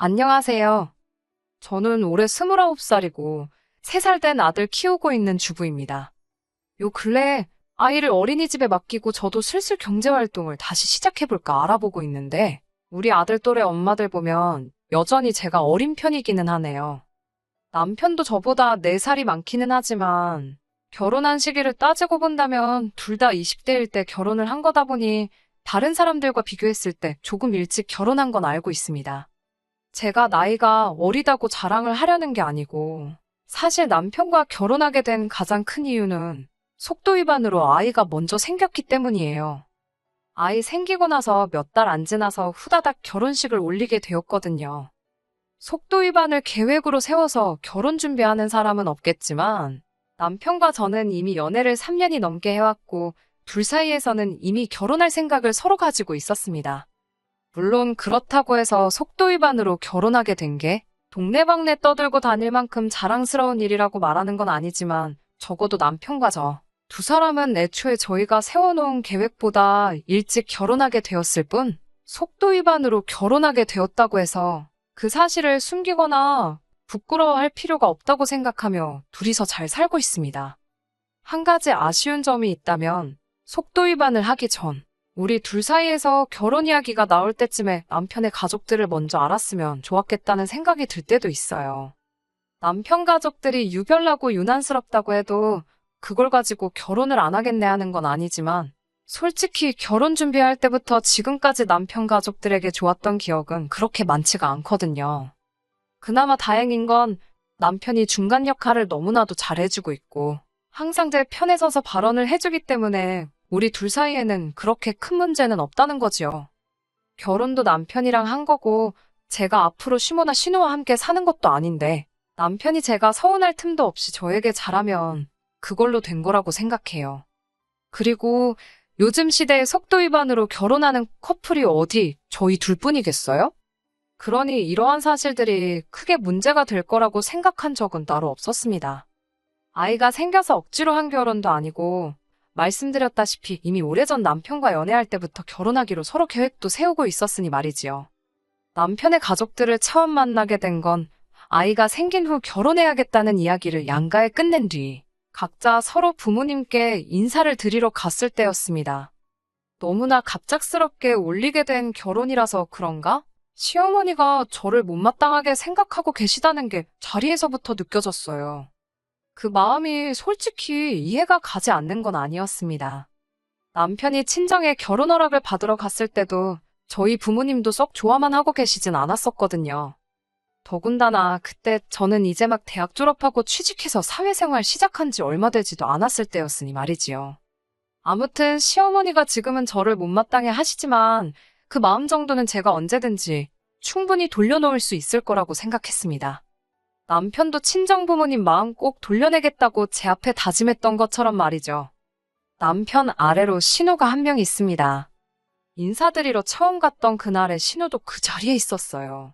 안녕하세요. 저는 올해 29살이고 3살 된 아들 키우고 있는 주부입니다. 요 근래 아이를 어린이집에 맡기고 저도 슬슬 경제활동을 다시 시작해볼까 알아보고 있는데 우리 아들 또래 엄마들 보면 여전히 제가 어린 편이기는 하네요. 남편도 저보다 4살이 많기는 하지만 결혼한 시기를 따지고 본다면 둘 다 20대일 때 결혼을 한 거다 보니 다른 사람들과 비교했을 때 조금 일찍 결혼한 건 알고 있습니다. 제가 나이가 어리다고 자랑을 하려는 게 아니고, 사실 남편과 결혼하게 된 가장 큰 이유는 속도 위반으로 아이가 먼저 생겼기 때문이에요. 아이 생기고 나서 몇 달 안 지나서 후다닥 결혼식을 올리게 되었거든요. 속도 위반을 계획으로 세워서 결혼 준비하는 사람은 없겠지만, 남편과 저는 이미 연애를 3년이 넘게 해왔고, 둘 사이에서는 이미 결혼할 생각을 서로 가지고 있었습니다. 물론 그렇다고 해서 속도 위반으로 결혼하게 된 게 동네방네 떠들고 다닐 만큼 자랑스러운 일이라고 말하는 건 아니지만 적어도 남편과 저 두 사람은 애초에 저희가 세워놓은 계획보다 일찍 결혼하게 되었을 뿐 속도 위반으로 결혼하게 되었다고 해서 그 사실을 숨기거나 부끄러워할 필요가 없다고 생각하며 둘이서 잘 살고 있습니다. 한 가지 아쉬운 점이 있다면 속도 위반을 하기 전 우리 둘 사이에서 결혼 이야기가 나올 때쯤에 남편의 가족들을 먼저 알았으면 좋았겠다는 생각이 들 때도 있어요. 남편 가족들이 유별나고 유난스럽다고 해도 그걸 가지고 결혼을 안 하겠네 하는 건 아니지만 솔직히 결혼 준비할 때부터 지금까지 남편 가족들에게 좋았던 기억은 그렇게 많지가 않거든요. 그나마 다행인 건 남편이 중간 역할을 너무나도 잘해주고 있고 항상 제 편에 서서 발언을 해주기 때문에 우리 둘 사이에는 그렇게 큰 문제는 없다는 거지요. 결혼도 남편이랑 한 거고 제가 앞으로 시모나 신우와 함께 사는 것도 아닌데 남편이 제가 서운할 틈도 없이 저에게 잘하면 그걸로 된 거라고 생각해요. 그리고 요즘 시대에 속도 위반으로 결혼하는 커플이 어디 저희 둘뿐이겠어요? 그러니 이러한 사실들이 크게 문제가 될 거라고 생각한 적은 따로 없었습니다. 아이가 생겨서 억지로 한 결혼도 아니고 말씀드렸다시피 이미 오래전 남편과 연애할 때부터 결혼하기로 서로 계획도 세우고 있었으니 말이지요. 남편의 가족들을 처음 만나게 된 건 아이가 생긴 후 결혼해야겠다는 이야기를 양가에 끝낸 뒤 각자 서로 부모님께 인사를 드리러 갔을 때였습니다. 너무나 갑작스럽게 올리게 된 결혼이라서 그런가? 시어머니가 저를 못마땅하게 생각하고 계시다는 게 자리에서부터 느껴졌어요. 그 마음이 솔직히 이해가 가지 않는 건 아니었습니다. 남편이 친정에 결혼 허락을 받으러 갔을 때도 저희 부모님도 썩 좋아만 하고 계시진 않았었거든요. 더군다나 그때 저는 이제 막 대학 졸업하고 취직해서 사회생활 시작한 지 얼마 되지도 않았을 때였으니 말이지요. 아무튼 시어머니가 지금은 저를 못마땅해 하시지만 그 마음 정도는 제가 언제든지 충분히 돌려놓을 수 있을 거라고 생각했습니다. 남편도 친정 부모님 마음 꼭 돌려내겠다고 제 앞에 다짐했던 것처럼 말이죠. 남편 아래로 신우가 한 명 있습니다. 인사드리러 처음 갔던 그날에 신우도 그 자리에 있었어요.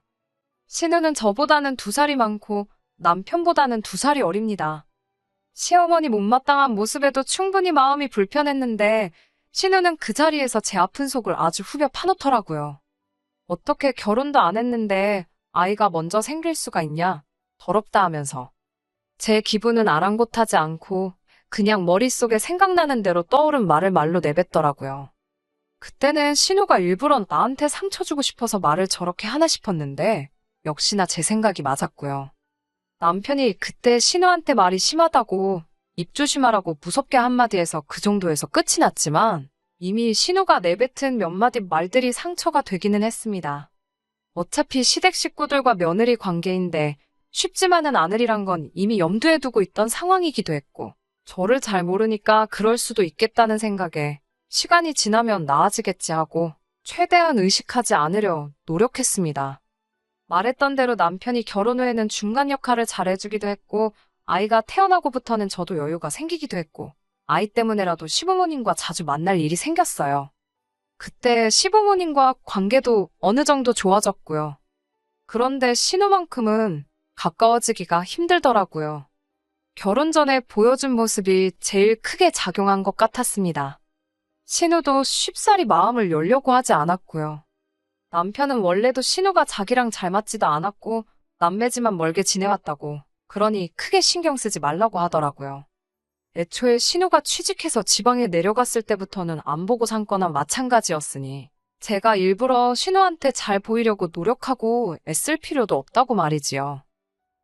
신우는 저보다는 2살이 많고 남편보다는 2살이 어립니다. 시어머니 못마땅한 모습에도 충분히 마음이 불편했는데 신우는 그 자리에서 제 아픈 속을 아주 후벼 파놓더라고요. 어떻게 결혼도 안 했는데 아이가 먼저 생길 수가 있냐? 더럽다 하면서. 제 기분은 아랑곳하지 않고 그냥 머릿속에 생각나는 대로 떠오른 말을 말로 내뱉더라고요. 그때는 신우가 일부러 나한테 상처 주고 싶어서 말을 저렇게 하나 싶었는데 역시나 제 생각이 맞았고요. 남편이 그때 신우한테 말이 심하다고 입 조심하라고 무섭게 한마디 해서 그 정도에서 끝이 났지만 이미 신우가 내뱉은 몇 마디 말들이 상처가 되기는 했습니다. 어차피 시댁 식구들과 며느리 관계인데 쉽지만은 않으리란 건 이미 염두에 두고 있던 상황이기도 했고 저를 잘 모르니까 그럴 수도 있겠다는 생각에 시간이 지나면 나아지겠지 하고 최대한 의식하지 않으려 노력했습니다. 말했던 대로 남편이 결혼 후에는 중간 역할을 잘해주기도 했고 아이가 태어나고부터는 저도 여유가 생기기도 했고 아이 때문에라도 시부모님과 자주 만날 일이 생겼어요. 그때 시부모님과 관계도 어느 정도 좋아졌고요. 그런데 신우만큼은 가까워지기가 힘들더라고요. 결혼 전에 보여준 모습이 제일 크게 작용한 것 같았습니다. 신우도 쉽사리 마음을 열려고 하지 않았고요. 남편은 원래도 신우가 자기랑 잘 맞지도 않았고 남매지만 멀게 지내왔다고, 그러니 크게 신경 쓰지 말라고 하더라고요. 애초에 신우가 취직해서 지방에 내려갔을 때부터는 안 보고 산 거나 마찬가지였으니 제가 일부러 신우한테 잘 보이려고 노력하고 애쓸 필요도 없다고 말이지요.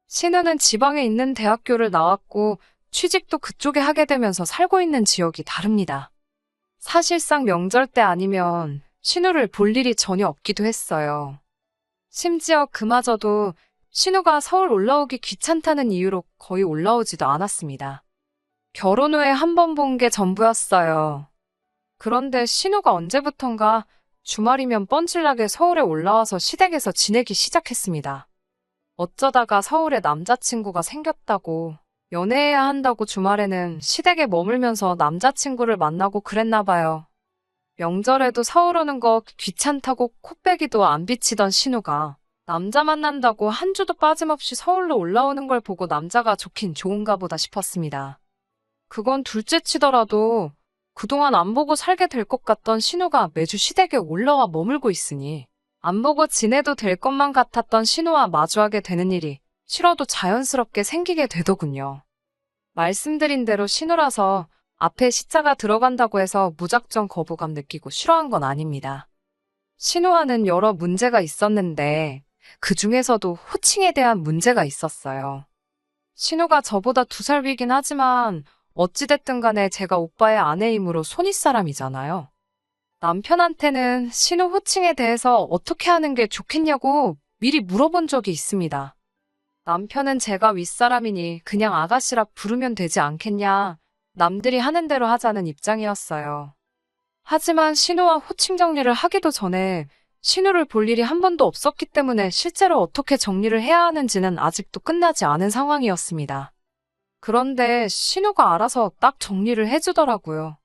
신우는 지방에 있는 대학교를 나왔고 취직도 그쪽에 하게 되면서 살고 있는 지역이 다릅니다. 사실상 명절 때 아니면 신우를 볼 일이 전혀 없기도 했어요. 심지어 그마저도 신우가 서울 올라오기 귀찮다는 이유로 거의 올라오지도 않았습니다. 결혼 후에 한 번 본 게 전부였어요. 그런데 신우가 언제부턴가 주말이면 뻔질나게 서울에 올라와서 시댁에서 지내기 시작했습니다. 어쩌다가 서울에 남자친구가 생겼다고, 연애해야 한다고 주말에는 시댁에 머물면서 남자친구를 만나고 그랬나 봐요. 명절에도 서울 오는 거 귀찮다고 코빼기도 안 비치던 신우가 남자 만난다고 한 주도 빠짐없이 서울로 올라오는 걸 보고 남자가 좋긴 좋은가 보다 싶었습니다. 그건 둘째 치더라도 그동안 안 보고 살게 될 것 같던 신우가 매주 시댁에 올라와 머물고 있으니 안 보고 지내도 될 것만 같았던 신우와 마주하게 되는 일이 싫어도 자연스럽게 생기게 되더군요. 말씀드린 대로 신우라서 앞에 시자가 들어간다고 해서 무작정 거부감 느끼고 싫어한 건 아닙니다. 신우와는 여러 문제가 있었는데 그 중에서도 호칭에 대한 문제가 있었어요. 신우가 저보다 2살 위긴 하지만 어찌됐든 간에 제가 오빠의 아내이므로 손윗사람이잖아요. 남편한테는 신우 호칭에 대해서 어떻게 하는 게 좋겠냐고 미리 물어본 적이 있습니다. 남편은 제가 윗사람이니 그냥 아가씨라 부르면 되지 않겠냐, 남들이 하는 대로 하자는 입장이었어요. 하지만 신우와 호칭 정리를 하기도 전에 신우를 볼 일이 한 번도 없었기 때문에 실제로 어떻게 정리를 해야 하는지는 아직도 끝나지 않은 상황이었습니다. 그런데 신우가 알아서 딱 정리를 해주더라고요.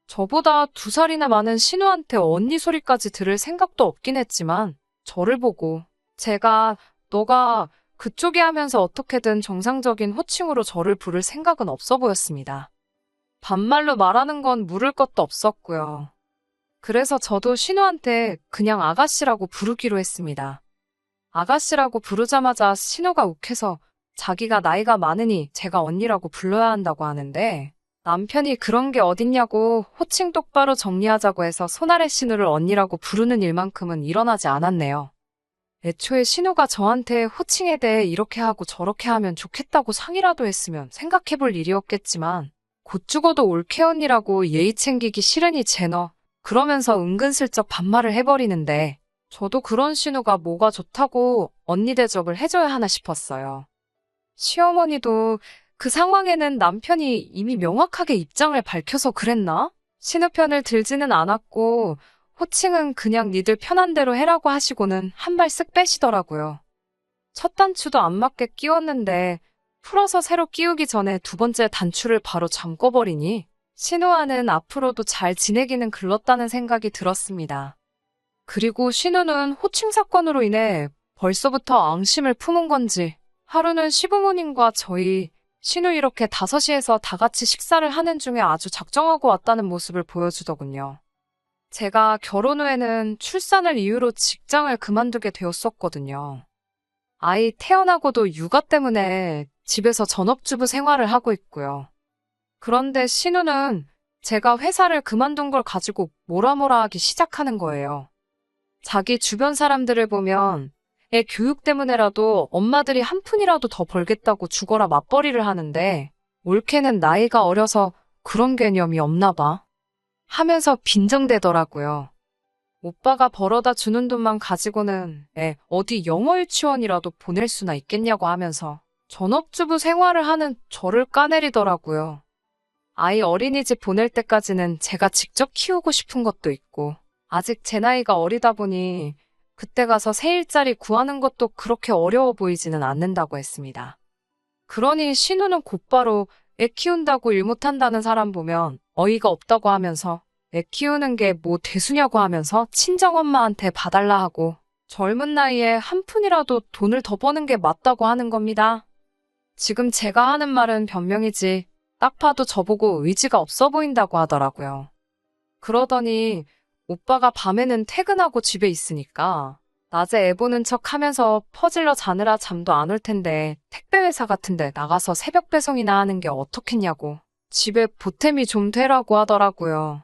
저보다 2살이나 많은 신우한테 언니 소리까지 들을 생각도 없긴 했지만 저를 보고 제가 너가 그쪽이 하면서 어떻게든 정상적인 호칭으로 저를 부를 생각은 없어 보였습니다. 반말로 말하는 건 물을 것도 없었고요. 그래서 저도 신우한테 그냥 아가씨라고 부르기로 했습니다. 아가씨라고 부르자마자 신우가 욱해서 자기가 나이가 많으니 제가 언니라고 불러야 한다고 하는데 남편이 그런 게 어딨냐고 호칭 똑바로 정리하자고 해서 손아래 신우를 언니라고 부르는 일만큼은 일어나지 않았네요. 애초에 신우가 저한테 호칭에 대해 이렇게 하고 저렇게 하면 좋겠다고 상의라도 했으면 생각해볼 일이었겠지만 곧 죽어도 올케 언니라고 예의 챙기기 싫으니 제너 그러면서 은근슬쩍 반말을 해버리는데 저도 그런 신우가 뭐가 좋다고 언니 대접을 해줘야 하나 싶었어요. 시어머니도 그 상황에는 남편이 이미 명확하게 입장을 밝혀서 그랬나? 신우 편을 들지는 않았고 호칭은 그냥 니들 편한 대로 해라고 하시고는 한 발 쓱 빼시더라고요. 첫 단추도 안 맞게 끼웠는데 풀어서 새로 끼우기 전에 2번째 단추를 바로 잠궈버리니 신우와는 앞으로도 잘 지내기는 글렀다는 생각이 들었습니다. 그리고 신우는 호칭 사건으로 인해 벌써부터 앙심을 품은 건지 하루는 시부모님과 저희 신우 이렇게 5시에서 다 같이 식사를 하는 중에 아주 작정하고 왔다는 모습을 보여주더군요. 제가 결혼 후에는 출산을 이유로 직장을 그만두게 되었었거든요. 아이 태어나고도 육아 때문에 집에서 전업주부 생활을 하고 있고요. 그런데 신우는 제가 회사를 그만둔 걸 가지고 뭐라 하기 시작하는 거예요. 자기 주변 사람들을 보면 애 교육 때문에라도 엄마들이 한 푼이라도 더 벌겠다고 죽어라 맞벌이를 하는데 올케는 나이가 어려서 그런 개념이 없나 봐 하면서 빈정대더라고요. 오빠가 벌어다 주는 돈만 가지고는 애 어디 영어 유치원이라도 보낼 수나 있겠냐고 하면서 전업주부 생활을 하는 저를 까내리더라고요. 아이 어린이집 보낼 때까지는 제가 직접 키우고 싶은 것도 있고 아직 제 나이가 어리다 보니 그때 가서 새 일자리 구하는 것도 그렇게 어려워 보이지는 않는다고 했습니다. 그러니 신우는 곧바로 애 키운다고 일 못한다는 사람 보면 어이가 없다고 하면서 애 키우는 게 뭐 대수냐고 하면서 친정엄마한테 봐달라 하고 젊은 나이에 한 푼이라도 돈을 더 버는 게 맞다고 하는 겁니다. 지금 제가 하는 말은 변명이지 딱 봐도 저보고 의지가 없어 보인다고 하더라고요. 그러더니 오빠가 밤에는 퇴근하고 집에 있으니까 낮에 애 보는 척 하면서 퍼질러 자느라 잠도 안 올 텐데 택배 회사 같은데 나가서 새벽 배송이나 하는 게 어떻겠냐고 집에 보탬이 좀 되라고 하더라고요.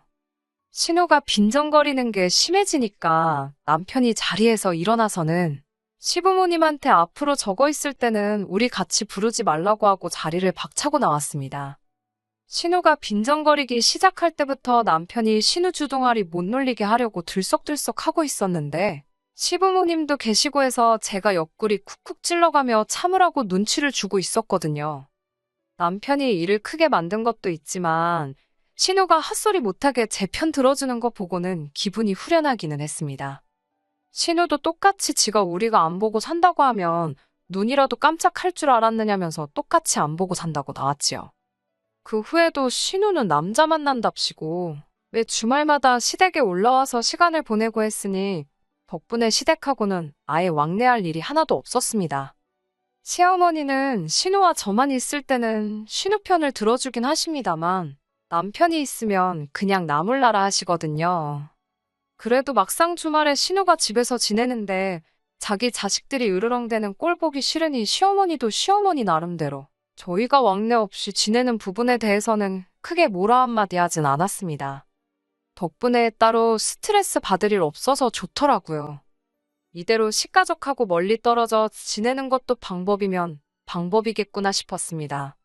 신우가 빈정거리는 게 심해지니까 남편이 자리에서 일어나서는 시부모님한테 앞으로 적어 있을 때는 우리 같이 부르지 말라고 하고 자리를 박차고 나왔습니다. 신우가 빈정거리기 시작할 때부터 남편이 신우 주둥아리 못 놀리게 하려고 들썩들썩 하고 있었는데 시부모님도 계시고 해서 제가 옆구리 쿡쿡 찔러가며 참으라고 눈치를 주고 있었거든요. 남편이 일을 크게 만든 것도 있지만 신우가 헛소리 못하게 제 편 들어주는 거 보고는 기분이 후련하기는 했습니다. 신우도 똑같이 지가 우리가 안 보고 산다고 하면 눈이라도 깜짝할 줄 알았느냐면서 똑같이 안 보고 산다고 나왔지요. 그 후에도 신우는 남자 만난답시고 매 주말마다 시댁에 올라와서 시간을 보내고 했으니 덕분에 시댁하고는 아예 왕래할 일이 하나도 없었습니다. 시어머니는 신우와 저만 있을 때는 신우 편을 들어주긴 하십니다만 남편이 있으면 그냥 나몰라라 하시거든요. 그래도 막상 주말에 신우가 집에서 지내는데 자기 자식들이 으르렁대는 꼴 보기 싫으니 시어머니도 시어머니 나름대로 저희가 왕래 없이 지내는 부분에 대해서는 크게 뭐라 한마디 하진 않았습니다. 덕분에 따로 스트레스 받을 일 없어서 좋더라고요. 이대로 식가족하고 멀리 떨어져 지내는 것도 방법이면 방법이겠구나 싶었습니다.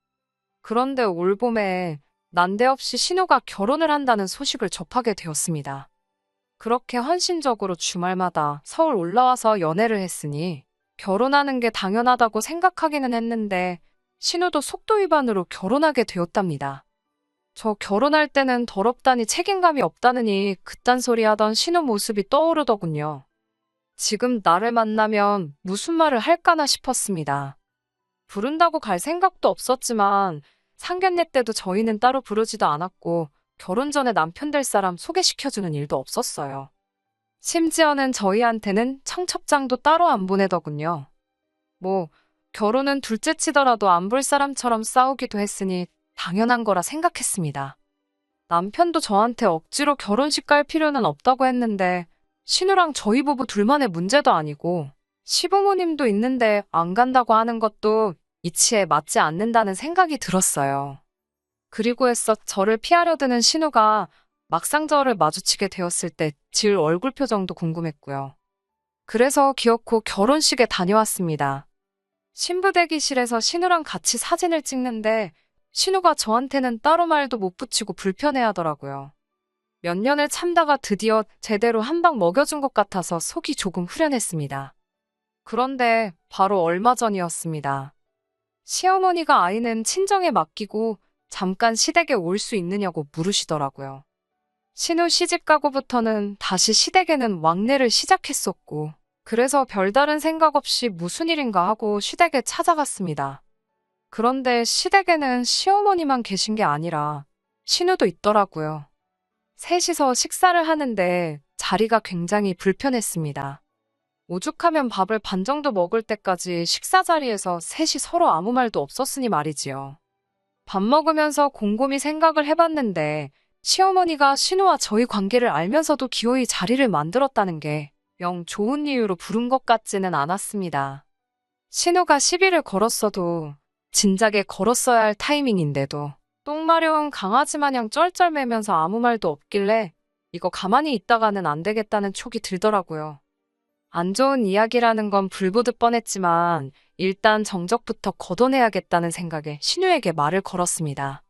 그런데 올 봄에 난데없이 신우가 결혼을 한다는 소식을 접하게 되었습니다. 그렇게 헌신적으로 주말마다 서울 올라와서 연애를 했으니 결혼하는 게 당연하다고 생각하기는 했는데 신우도 속도 위반으로 결혼하게 되었답니다. 저 결혼할 때는 더럽다니 책임감이 없다느니 그딴 소리 하던 신우 모습이 떠오르더군요. 지금 나를 만나면 무슨 말을 할까나 싶었습니다. 부른다고 갈 생각도 없었지만 상견례 때도 저희는 따로 부르지도 않았고 결혼 전에 남편 될 사람 소개시켜주는 일도 없었어요. 심지어는 저희한테는 청첩장도 따로 안 보내더군요. 뭐 결혼은 둘째 치더라도 안 볼 사람처럼 싸우기도 했으니 당연한 거라 생각했습니다. 남편도 저한테 억지로 결혼식 갈 필요는 없다고 했는데 신우랑 저희 부부 둘만의 문제도 아니고 시부모님도 있는데 안 간다고 하는 것도 이치에 맞지 않는다는 생각이 들었어요. 그리고 애써 저를 피하려 드는 신우가 막상 저를 마주치게 되었을 때 지을 얼굴 표정도 궁금했고요. 그래서 기어코 결혼식에 다녀왔습니다. 신부 대기실에서 신우랑 같이 사진을 찍는데 신우가 저한테는 따로 말도 못 붙이고 불편해하더라고요. 몇 년을 참다가 드디어 제대로 한 방 먹여준 것 같아서 속이 조금 후련했습니다. 그런데 바로 얼마 전이었습니다. 시어머니가 아이는 친정에 맡기고 잠깐 시댁에 올 수 있느냐고 물으시더라고요. 신우 시집 가고부터는 다시 시댁에는 왕래를 시작했었고 그래서 별다른 생각 없이 무슨 일인가 하고 시댁에 찾아갔습니다. 그런데 시댁에는 시어머니만 계신 게 아니라 신우도 있더라고요. 셋이서 식사를 하는데 자리가 굉장히 불편했습니다. 오죽하면 밥을 반 정도 먹을 때까지 식사 자리에서 셋이 서로 아무 말도 없었으니 말이지요. 밥 먹으면서 곰곰이 생각을 해봤는데 시어머니가 신우와 저희 관계를 알면서도 기어이 자리를 만들었다는 게 영 좋은 이유로 부른 것 같지는 않았습니다. 신우가 시비를 걸었어도 진작에 걸었어야 할 타이밍인데도 똥 마려운 강아지 마냥 쩔쩔매면서 아무 말도 없길래 이거 가만히 있다가는 안 되겠다는 촉이 들더라고요. 안 좋은 이야기라는 건 불보듯 뻔했지만 일단 정적부터 걷어내야겠다는 생각에 신우에게 말을 걸었습니다.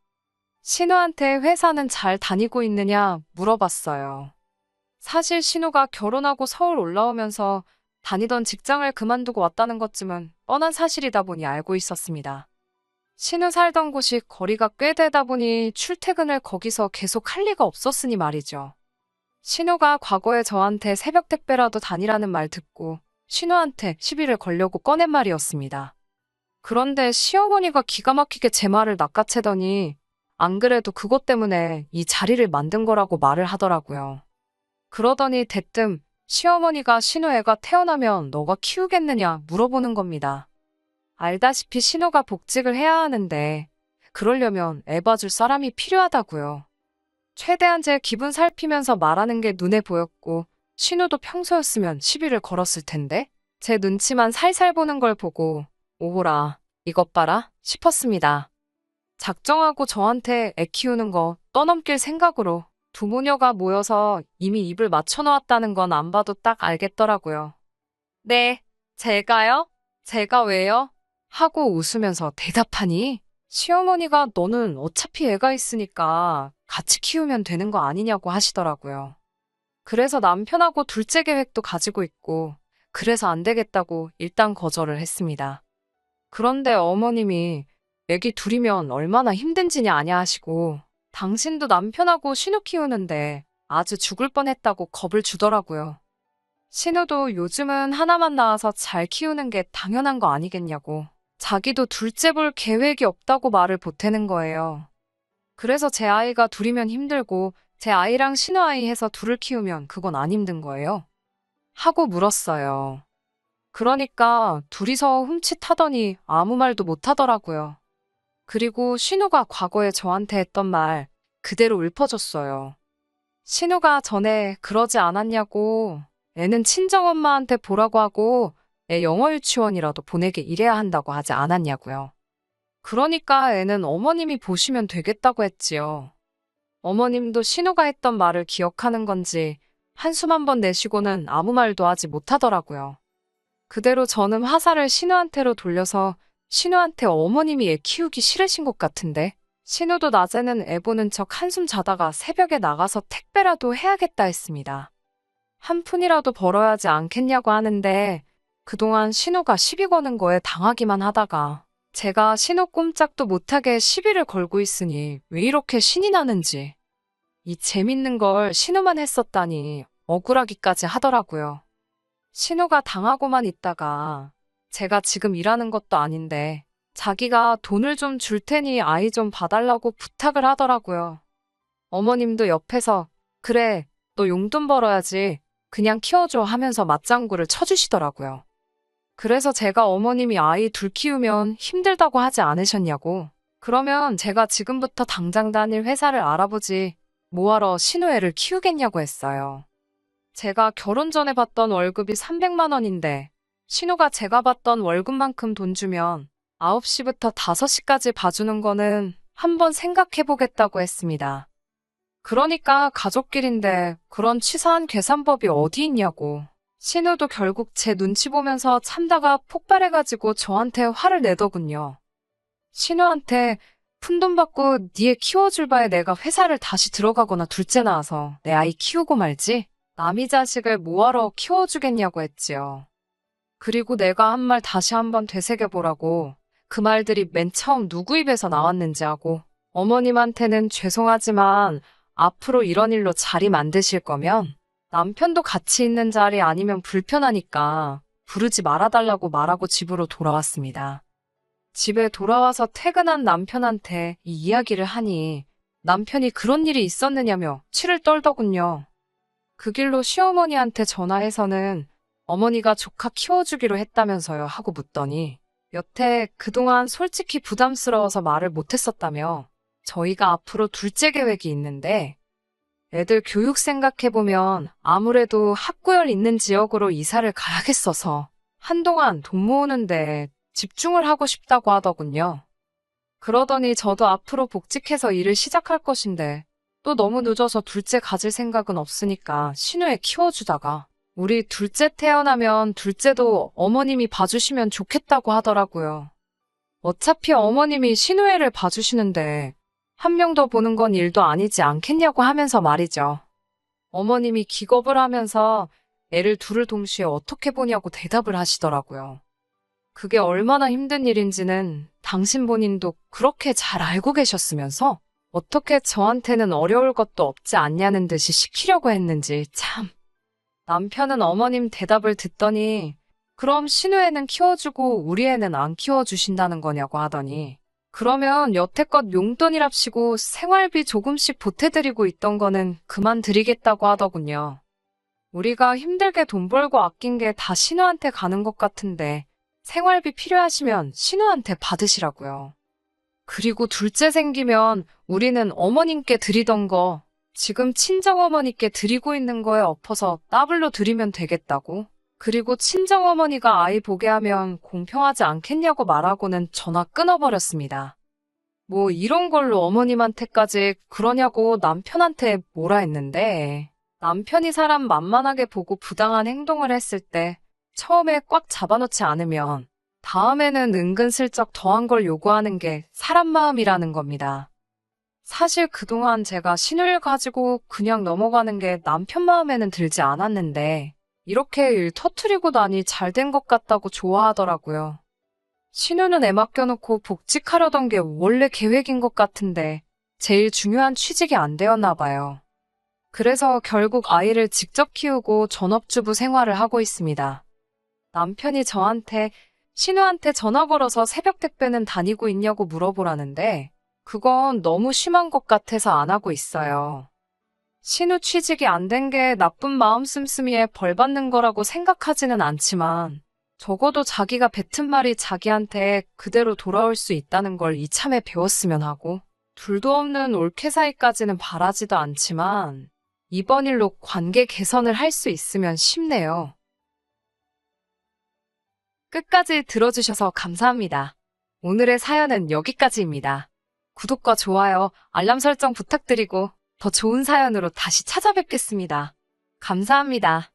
신우한테 회사는 잘 다니고 있느냐 물어봤어요. 사실 신우가 결혼하고 서울 올라오면서 다니던 직장을 그만두고 왔다는 것쯤은 뻔한 사실이다 보니 알고 있었습니다. 신우 살던 곳이 거리가 꽤 되다 보니 출퇴근을 거기서 계속 할 리가 없었으니 말이죠. 신우가 과거에 저한테 새벽 택배라도 다니라는 말 듣고 신우한테 시비를 걸려고 꺼낸 말이었습니다. 그런데 시어머니가 기가 막히게 제 말을 낚아채더니 안 그래도 그것 때문에 이 자리를 만든 거라고 말을 하더라고요. 그러더니 대뜸 시어머니가 신우 애가 태어나면 너가 키우겠느냐 물어보는 겁니다. 알다시피 신우가 복직을 해야 하는데 그러려면 애 봐줄 사람이 필요하다고요. 최대한 제 기분 살피면서 말하는 게 눈에 보였고, 신우도 평소였으면 시비를 걸었을 텐데, 제 눈치만 살살 보는 걸 보고, 오호라, 이것 봐라, 싶었습니다. 작정하고 저한테 애 키우는 거 떠넘길 생각으로 두 모녀가 모여서 이미 입을 맞춰놓았다는 건 안 봐도 딱 알겠더라고요. 네, 제가요? 제가 왜요? 하고 웃으면서 대답하니 시어머니가 너는 어차피 애가 있으니까 같이 키우면 되는 거 아니냐고 하시더라고요. 그래서 남편하고 둘째 계획도 가지고 있고 그래서 안 되겠다고 일단 거절을 했습니다. 그런데 어머님이 애기 둘이면 얼마나 힘든지냐 아냐 하시고 당신도 남편하고 신우 키우는데 아주 죽을 뻔했다고 겁을 주더라고요. 신우도 요즘은 하나만 낳아서 잘 키우는 게 당연한 거 아니겠냐고. 자기도 둘째 볼 계획이 없다고 말을 보태는 거예요. 그래서 제 아이가 둘이면 힘들고 제 아이랑 신우 아이 해서 둘을 키우면 그건 안 힘든 거예요. 하고 물었어요. 그러니까 둘이서 훔칫하더니 아무 말도 못 하더라고요. 그리고 신우가 과거에 저한테 했던 말 그대로 읊어줬어요. 신우가 전에 그러지 않았냐고 애는 친정엄마한테 보라고 하고 애 영어 유치원이라도 보내게 이래야 한다고 하지 않았냐고요. 그러니까 애는 어머님이 보시면 되겠다고 했지요. 어머님도 신우가 했던 말을 기억하는 건지 한숨 한 번 내쉬고는 아무 말도 하지 못하더라고요. 그대로 저는 화살을 신우한테로 돌려서 신우한테 어머님이 애 키우기 싫으신 것 같은데 신우도 낮에는 애 보는 척 한숨 자다가 새벽에 나가서 택배라도 해야겠다 했습니다. 한 푼이라도 벌어야 하지 않겠냐고 하는데 그동안 신우가 시비 거는 거에 당하기만 하다가 제가 신우 꼼짝도 못하게 시비를 걸고 있으니 왜 이렇게 신이 나는지 이 재밌는 걸 신우만 했었다니 억울하기까지 하더라고요. 신우가 당하고만 있다가 제가 지금 일하는 것도 아닌데 자기가 돈을 좀 줄 테니 아이 좀 봐달라고 부탁을 하더라고요. 어머님도 옆에서 그래, 너 용돈 벌어야지. 그냥 키워줘 하면서 맞장구를 쳐주시더라고요. 그래서 제가 어머님이 아이 둘 키우면 힘들다고 하지 않으셨냐고. 그러면 제가 지금부터 당장 다닐 회사를 알아보지 뭐하러 신우애를 키우겠냐고 했어요. 제가 결혼 전에 받던 월급이 300만 원인데 신우가 제가 받던 월급만큼 돈 주면 9시부터 5시까지 봐주는 거는 한번 생각해보겠다고 했습니다. 그러니까 가족끼린데 그런 치사한 계산법이 어디 있냐고. 신우도 결국 제 눈치 보면서 참다가 폭발해가지고 저한테 화를 내더군요. 신우한테 푼돈 받고 니 애 키워줄 바에 내가 회사를 다시 들어가거나 둘째 낳아서 내 아이 키우고 말지 남이 자식을 뭐하러 키워주겠냐고 했지요. 그리고 내가 한 말 다시 한번 되새겨보라고 그 말들이 맨 처음 누구 입에서 나왔는지 하고 어머님한테는 죄송하지만 앞으로 이런 일로 자리 만드실 거면 남편도 같이 있는 자리 아니면 불편하니까 부르지 말아달라고 말하고 집으로 돌아왔습니다. 집에 돌아와서 퇴근한 남편한테 이 이야기를 하니 남편이 그런 일이 있었느냐며 치를 떨더군요. 그 길로 시어머니한테 전화해서는 어머니가 조카 키워주기로 했다면서요 하고 묻더니 여태 그동안 솔직히 부담스러워서 말을 못했었다며 저희가 앞으로 둘째 계획이 있는데 애들 교육 생각해보면 아무래도 학구열 있는 지역으로 이사를 가야겠어서 한동안 돈 모으는데 집중을 하고 싶다고 하더군요. 그러더니 저도 앞으로 복직해서 일을 시작할 것인데 또 너무 늦어서 둘째 가질 생각은 없으니까 신우애 키워주다가 우리 둘째 태어나면 둘째도 어머님이 봐주시면 좋겠다고 하더라고요. 어차피 어머님이 신우애를 봐주시는데 한 명 더 보는 건 일도 아니지 않겠냐고 하면서 말이죠. 어머님이 기겁을 하면서 애를 둘을 동시에 어떻게 보냐고 대답을 하시더라고요. 그게 얼마나 힘든 일인지는 당신 본인도 그렇게 잘 알고 계셨으면서 어떻게 저한테는 어려울 것도 없지 않냐는 듯이 시키려고 했는지 참. 남편은 어머님 대답을 듣더니 그럼 신우애는 키워주고 우리 애는 안 키워주신다는 거냐고 하더니 그러면 여태껏 용돈이랍시고 생활비 조금씩 보태드리고 있던 거는 그만 드리겠다고 하더군요. 우리가 힘들게 돈 벌고 아낀 게 다 신우한테 가는 것 같은데 생활비 필요하시면 신우한테 받으시라고요. 그리고 둘째 생기면 우리는 어머님께 드리던 거 지금 친정어머니께 드리고 있는 거에 엎어서 더블로 드리면 되겠다고. 그리고 친정어머니가 아이 보게 하면 공평하지 않겠냐고 말하고는 전화 끊어버렸습니다. 뭐 이런 걸로 어머님한테까지 그러냐고 남편한테 뭐라 했는데, 남편이 사람 만만하게 보고 부당한 행동을 했을 때 처음에 꽉 잡아놓지 않으면 다음에는 은근슬쩍 더한 걸 요구하는 게 사람 마음이라는 겁니다. 사실 그동안 제가 신우를 가지고 그냥 넘어가는 게 남편 마음에는 들지 않았는데, 이렇게 일 터트리고 나니 잘 된 것 같다고 좋아하더라고요. 신우는 애 맡겨놓고 복직하려던 게 원래 계획인 것 같은데 제일 중요한 취직이 안 되었나 봐요. 그래서 결국 아이를 직접 키우고 전업주부 생활을 하고 있습니다. 남편이 저한테 신우한테 전화 걸어서 새벽 택배는 다니고 있냐고 물어보라는데 그건 너무 심한 것 같아서 안 하고 있어요. 신우 취직이 안 된 게 나쁜 마음 씀씀이에 벌 받는 거라고 생각하지는 않지만 적어도 자기가 뱉은 말이 자기한테 그대로 돌아올 수 있다는 걸 이참에 배웠으면 하고, 둘도 없는 올케 사이까지는 바라지도 않지만 이번 일로 관계 개선을 할 수 있으면 싶네요. 끝까지 들어주셔서 감사합니다. 오늘의 사연은 여기까지입니다. 구독과 좋아요, 알람 설정 부탁드리고 더 좋은 사연으로 다시 찾아뵙겠습니다. 감사합니다.